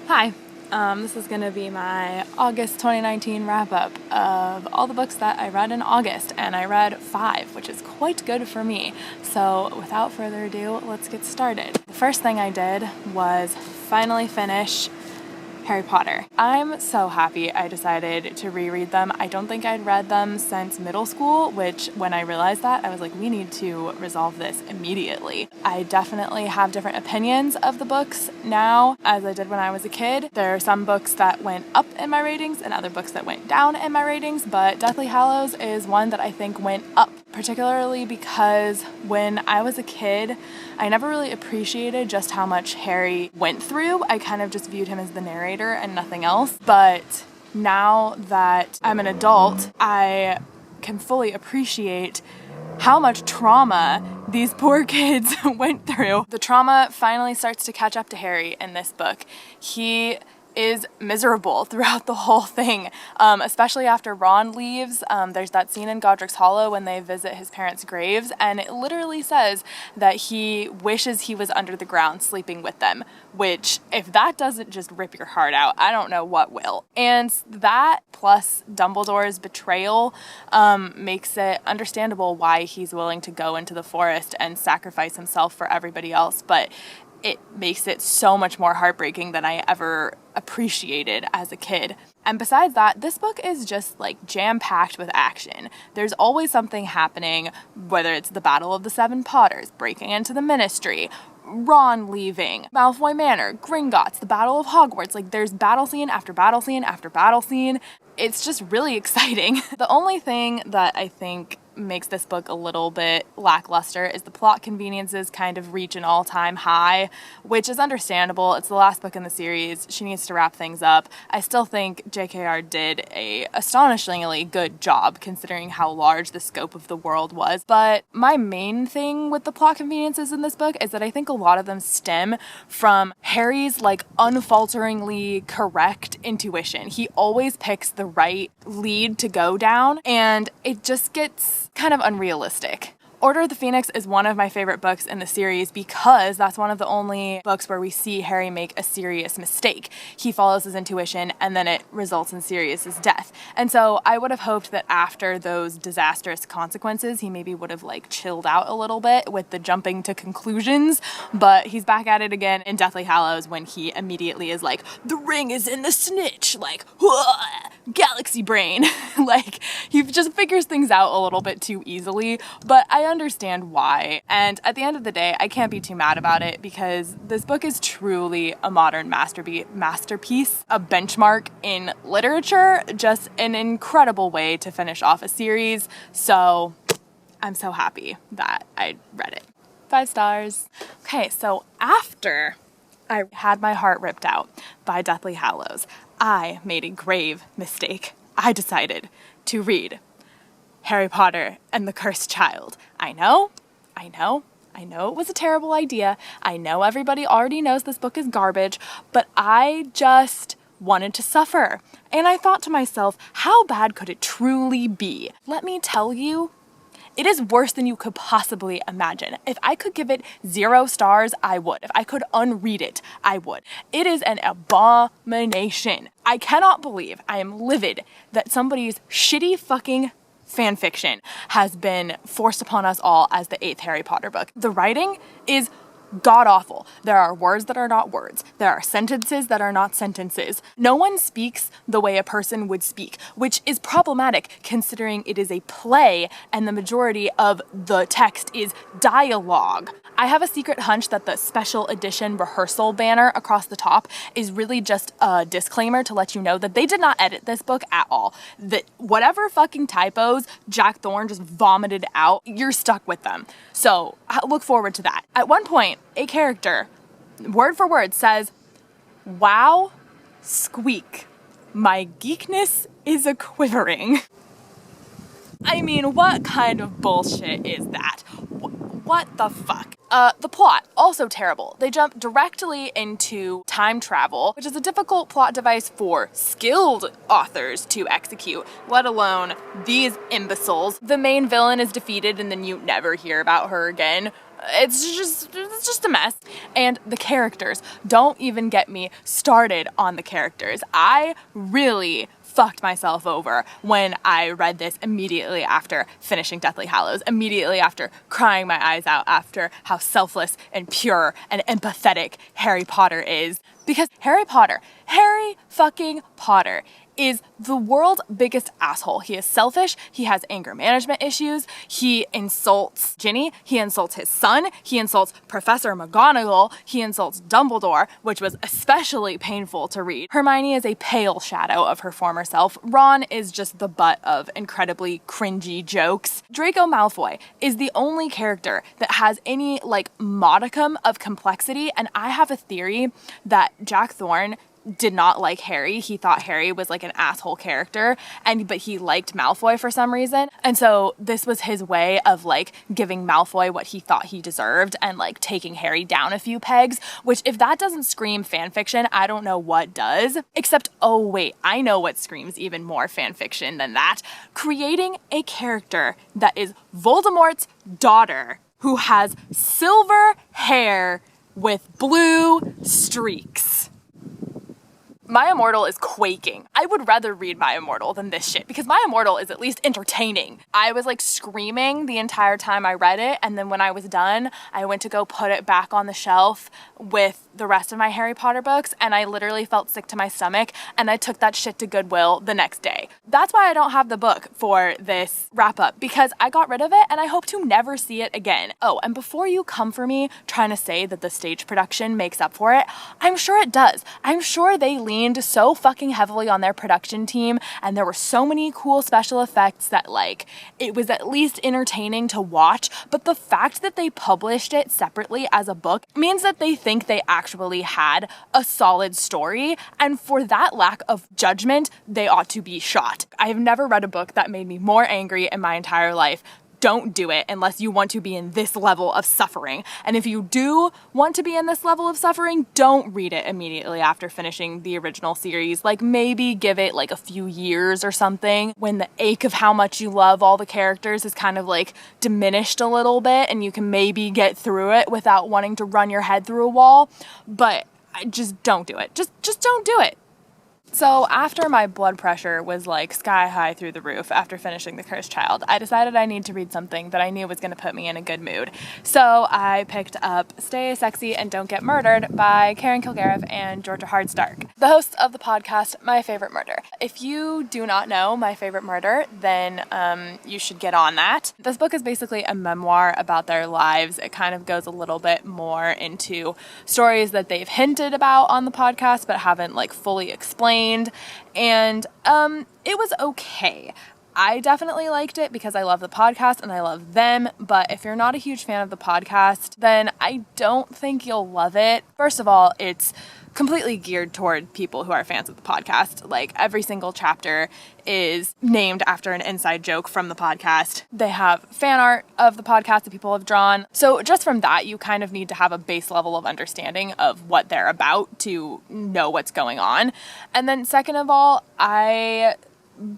Hi, this is going to be my August 2019 wrap-up of all the books that I read in August, and I read 5, which is quite good for me. So without further ado, let's get started. The first thing I did was finally finish Harry Potter. I'm so happy I decided to reread them. I don't think I'd read them since middle school, which when I realized that, I was like, we need to resolve this immediately. I definitely have different opinions of the books now as I did when I was a kid. There are some books that went up in my ratings and other books that went down in my ratings, but Deathly Hallows is one that I think went up, particularly because when I was a kid, I never really appreciated just how much Harry went through. I kind of just viewed him as the narrator and nothing else. But now that I'm an adult, I can fully appreciate how much trauma these poor kids went through. The trauma finally starts to catch up to Harry in this book. He is miserable throughout the whole thing, especially after Ron leaves. There's that scene in Godric's Hollow when they visit his parents' graves, and it literally says that he wishes he was under the ground sleeping with them, which, if that doesn't just rip your heart out, I don't know what will. And that, plus Dumbledore's betrayal, makes it understandable why he's willing to go into the forest and sacrifice himself for everybody else, but it makes it so much more heartbreaking than I ever appreciated as a kid. And besides that, this book is just like jam-packed with action. There's always something happening, whether it's the Battle of the Seven Potters, breaking into the Ministry, Ron leaving, Malfoy Manor, Gringotts, the Battle of Hogwarts. Like, there's battle scene after battle scene after battle scene. It's just really exciting. The only thing that I think makes this book a little bit lackluster is the plot conveniences kind of reach an all-time high, which is understandable. It's the last book in the series. She needs to wrap things up. I still think JKR did a astonishingly good job considering how large the scope of the world was. But my main thing with the plot conveniences in this book is that I think a lot of them stem from Harry's like unfalteringly correct intuition. He always picks the right lead to go down, and it just gets kind of unrealistic. Order of the Phoenix is one of my favorite books in the series because that's one of the only books where we see Harry make a serious mistake. He follows his intuition and then it results in Sirius's death. And so I would have hoped that after those disastrous consequences, he maybe would have like chilled out a little bit with the jumping to conclusions, but he's back at it again in Deathly Hallows when he immediately is like, the ring is in the snitch, like, galaxy brain. Like, he just figures things out a little bit too easily, but I understand why. And at the end of the day, I can't be too mad about it because this book is truly a modern masterpiece, a benchmark in literature, just an incredible way to finish off a series. So I'm so happy that I read it. 5 stars. Okay, so after I had my heart ripped out by Deathly Hallows, I made a grave mistake. I decided to read Harry Potter and the Cursed Child. I know it was a terrible idea. I know everybody already knows this book is garbage, but I just wanted to suffer. And I thought to myself, how bad could it truly be? Let me tell you, it is worse than you could possibly imagine. If I could give it 0 stars, I would. If I could unread it, I would. It is an abomination. I cannot believe, I am livid that somebody's shitty fucking fanfiction has been forced upon us all as the 8th Harry Potter book. The writing is god-awful. There are words that are not words. There are sentences that are not sentences. No one speaks the way a person would speak, which is problematic considering it is a play and the majority of the text is dialogue. I have a secret hunch that the special edition rehearsal banner across the top is really just a disclaimer to let you know that they did not edit this book at all. That whatever fucking typos Jack Thorne just vomited out, you're stuck with them. So look forward to that. At one point, a character, word for word, says, "Wow, squeak, my geekness is a quivering." I mean, what kind of bullshit is that? What the fuck? The plot, also terrible. They jump directly into time travel, which is a difficult plot device for skilled authors to execute, let alone these imbeciles. The main villain is defeated and then you never hear about her again. It's just a mess. And the characters, don't even get me started on the characters. I really fucked myself over when I read this immediately after finishing Deathly Hallows, immediately after crying my eyes out after how selfless and pure and empathetic Harry Potter is. Because Harry fucking Potter is the world's biggest asshole. He is selfish, he has anger management issues, he insults Ginny, he insults his son, he insults Professor McGonagall, he insults Dumbledore, which was especially painful to read. Hermione is a pale shadow of her former self. Ron is just the butt of incredibly cringy jokes. Draco Malfoy is the only character that has any, modicum of complexity, and I have a theory that Jack Thorne did not like Harry. He thought Harry was an asshole character, but he liked Malfoy for some reason. And so this was his way of giving Malfoy what he thought he deserved and taking Harry down a few pegs, which if that doesn't scream fanfiction, I don't know what does. Except, oh wait, I know what screams even more fanfiction than that. Creating a character that is Voldemort's daughter who has silver hair with blue streaks. My Immortal is quaking. I would rather read My Immortal than this shit because My Immortal is at least entertaining. I was screaming the entire time I read it, and then when I was done, I went to go put it back on the shelf with the rest of my Harry Potter books, and I literally felt sick to my stomach, and I took that shit to Goodwill the next day. That's why I don't have the book for this wrap up, because I got rid of it and I hope to never see it again. Oh, and before you come for me trying to say that the stage production makes up for it, I'm sure it does. I'm sure they leaned so fucking heavily on their production team, and there were so many cool special effects that it was at least entertaining to watch, but the fact that they published it separately as a book means that they think they actually had a solid story, and for that lack of judgment, they ought to be shot. I have never read a book that made me more angry in my entire life. Don't do it unless you want to be in this level of suffering. And if you do want to be in this level of suffering, don't read it immediately after finishing the original series. Maybe give it a few years or something when the ache of how much you love all the characters is kind of diminished a little bit and you can maybe get through it without wanting to run your head through a wall. But just don't do it. Just don't do it. So after my blood pressure was sky high through the roof after finishing The Cursed Child, I decided I need to read something that I knew was going to put me in a good mood. So I picked up Stay Sexy and Don't Get Murdered by Karen Kilgariff and Georgia Hardstark, the hosts of the podcast My Favorite Murder. If you do not know My Favorite Murder, then you should get on that. This book is basically a memoir about their lives. It kind of goes a little bit more into stories that they've hinted about on the podcast but haven't fully explained. And it was okay. I definitely liked it because I love the podcast and I love them, but if you're not a huge fan of the podcast, then I don't think you'll love it. First of all, it's completely geared toward people who are fans of the podcast. Every single chapter is named after an inside joke from the podcast. They have fan art of the podcast that people have drawn. So just from that, you kind of need to have a base level of understanding of what they're about to know what's going on. And then second of all, I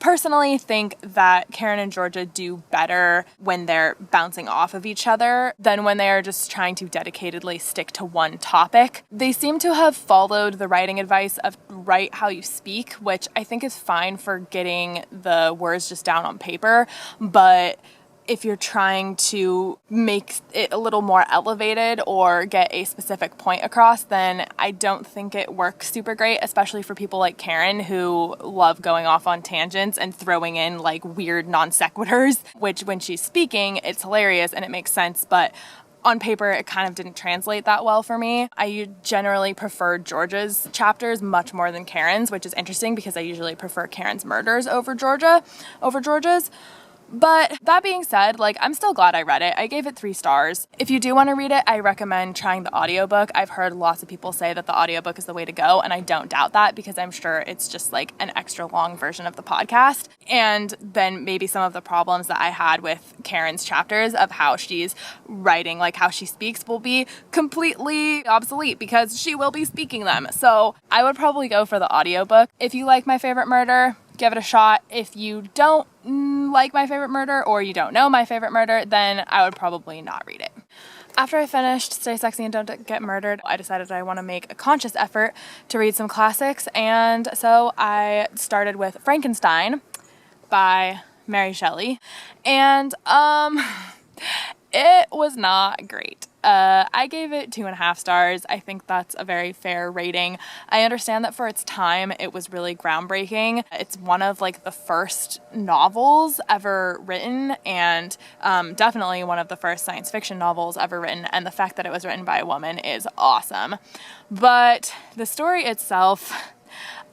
personally think that Karen and Georgia do better when they're bouncing off of each other than when they are just trying to dedicatedly stick to one topic. They seem to have followed the writing advice of write how you speak, which I think is fine for getting the words just down on paper, but if you're trying to make it a little more elevated or get a specific point across, then I don't think it works super great, especially for people like Karen who love going off on tangents and throwing in weird non sequiturs, which when she's speaking, it's hilarious and it makes sense, but on paper, it kind of didn't translate that well for me. I generally prefer Georgia's chapters much more than Karen's, which is interesting because I usually prefer Karen's murders over Georgia's. But that being said, like, I'm still glad I read it. I gave it 3 stars. If you do want to read it, I recommend trying the audiobook. I've heard lots of people say that the audiobook is the way to go, and I don't doubt that because I'm sure it's just like an extra long version of the podcast. And then maybe some of the problems that I had with Karen's chapters of how she's writing, like how she speaks, will be completely obsolete because she will be speaking them. So I would probably go for the audiobook. If you like My Favorite Murder, give it a shot. If you don't like My Favorite Murder or you don't know My Favorite Murder, then I would probably not read it. After I finished Stay Sexy and Don't Get Murdered, I decided I want to make a conscious effort to read some classics, and so I started with Frankenstein by Mary Shelley, and it was not great. I gave it 2.5 stars. I think that's a very fair rating. I understand that for its time, it was really groundbreaking. It's one of like the first novels ever written, and definitely one of the first science fiction novels ever written, and the fact that it was written by a woman is awesome. But the story itself,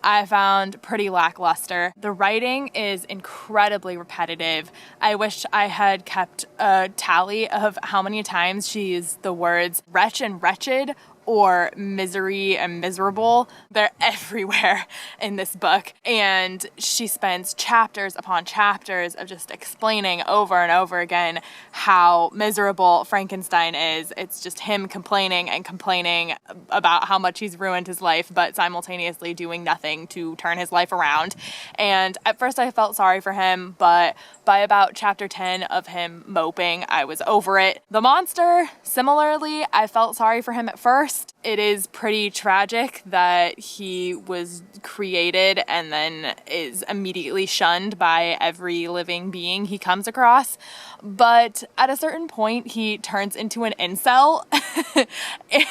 I found pretty lackluster. The writing is incredibly repetitive. I wish I had kept a tally of how many times she used the words wretch and wretched or misery and miserable. They're everywhere in this book, and she spends chapters upon chapters of just explaining over and over again how miserable Frankenstein is. It's just him complaining and complaining about how much he's ruined his life, but simultaneously doing nothing to turn his life around. And at first I felt sorry for him, but by about chapter 10 of him moping, I was over it. The monster, similarly, I felt sorry for him at first. It is pretty tragic that he was created and then is immediately shunned by every living being he comes across. But at a certain point, he turns into an incel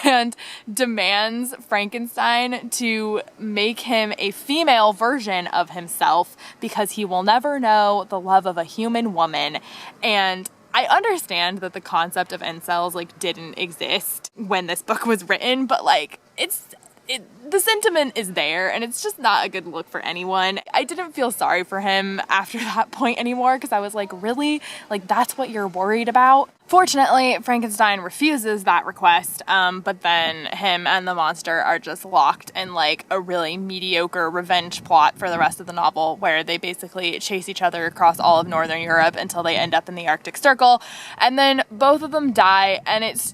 and demands Frankenstein to make him a female version of himself because he will never know the love of a human woman. And I understand that the concept of incels like didn't exist when this book was written, but like the sentiment is there, and it's just not a good look for anyone. I didn't feel sorry for him after that point anymore because I was like, really? Like, that's what you're worried about? Fortunately, Frankenstein refuses that request, but then him and the monster are just locked in like a really mediocre revenge plot for the rest of the novel, where they basically chase each other across all of Northern Europe until they end up in the Arctic Circle, and then both of them die, and it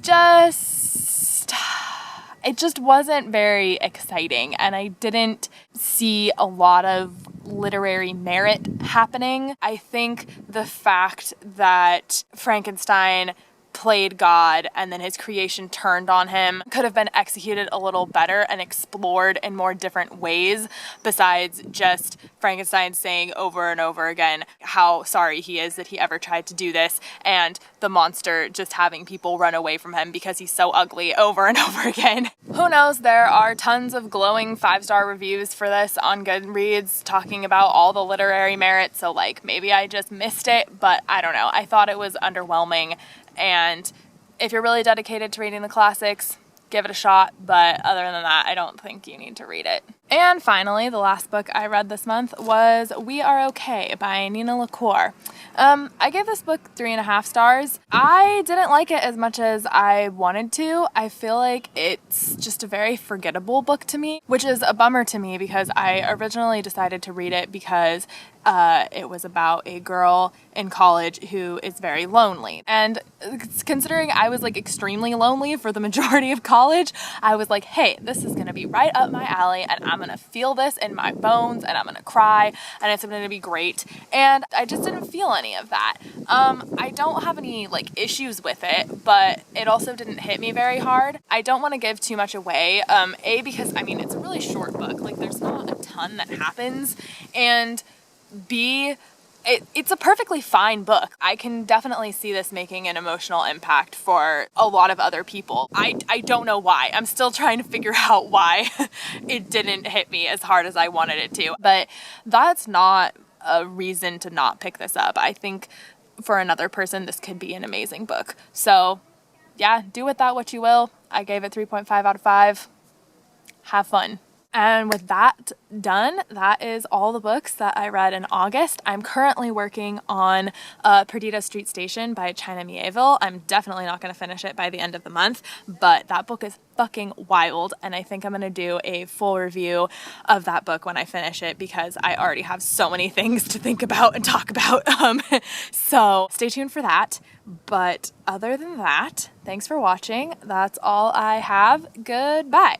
just wasn't very exciting, and I didn't see a lot of literary merit happening. I think the fact that Frankenstein played God and then his creation turned on him could have been executed a little better and explored in more different ways besides just Frankenstein saying over and over again how sorry he is that he ever tried to do this, and the monster just having people run away from him because he's so ugly over and over again. Who knows, there are tons of glowing 5-star reviews for this on Goodreads talking about all the literary merit, so like maybe I just missed it, but I don't know. I thought it was underwhelming. And if you're really dedicated to reading the classics, give it a shot, but other than that, I don't think you need to read it. And finally, the last book I read this month was We Are Okay by Nina LaCour. I gave this book 3.5 stars. I didn't like it as much as I wanted to. I feel like it's just a very forgettable book to me, which is a bummer to me because I originally decided to read it because it was about a girl in college who is very lonely. And considering I was like extremely lonely for the majority of college, I was like, hey, this is gonna be right up my alley, and I'm gonna feel this in my bones, and I'm gonna cry, and it's gonna be great. And I just didn't feel any of that. I don't have any like issues with it, but it also didn't hit me very hard. I don't want to give too much away. A, because I mean, it's a really short book. Like, there's not a ton that happens, and B, it's a perfectly fine book. I can definitely see this making an emotional impact for a lot of other people. I don't know why. I'm still trying to figure out why it didn't hit me as hard as I wanted it to. But that's not a reason to not pick this up. I think for another person, this could be an amazing book. So yeah, do with that what you will. I gave it 3.5 out of 5. Have fun. And with that done, that is all the books that I read in August. I'm currently working on Perdita Street Station by China Mieville. I'm definitely not going to finish it by the end of the month, but that book is fucking wild, and I think I'm going to do a full review of that book when I finish it because I already have so many things to think about and talk about. So stay tuned for that. But other than that, thanks for watching. That's all I have. Goodbye.